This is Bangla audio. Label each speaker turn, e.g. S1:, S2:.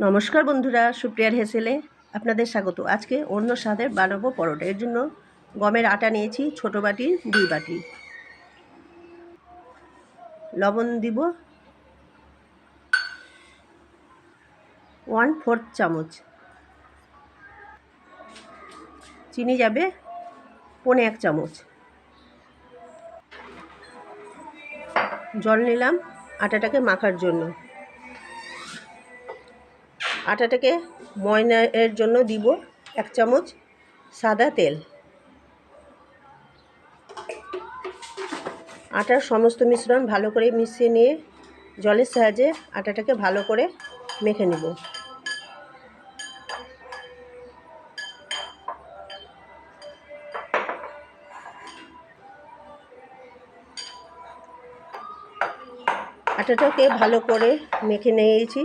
S1: নমস্কার বন্ধুরা, সুপ্রিয়ার হেসেলে আপনাদের স্বাগত। আজকে অন্য স্বাদের বানাবো পরোটা। এর জন্য গমের আটা নিয়েছি ছোটো বাটি 2 বাটি, লবণ দিব 1/4 চামচ, চিনি যাবে 1/4 চামচ, জল নিলাম আটাটাকে মাখার জন্য। আটাটাকে ময়নের জন্য দিব 1 চামচ সাদা তেল। আটার সমস্ত মিশ্রণ ভালো করে মিশিয়ে নিয়ে জলের সাহায্যে আটাটাকে ভালো করে মেখে নেব। আটাটাকে ভালো করে মেখে নিয়েছি।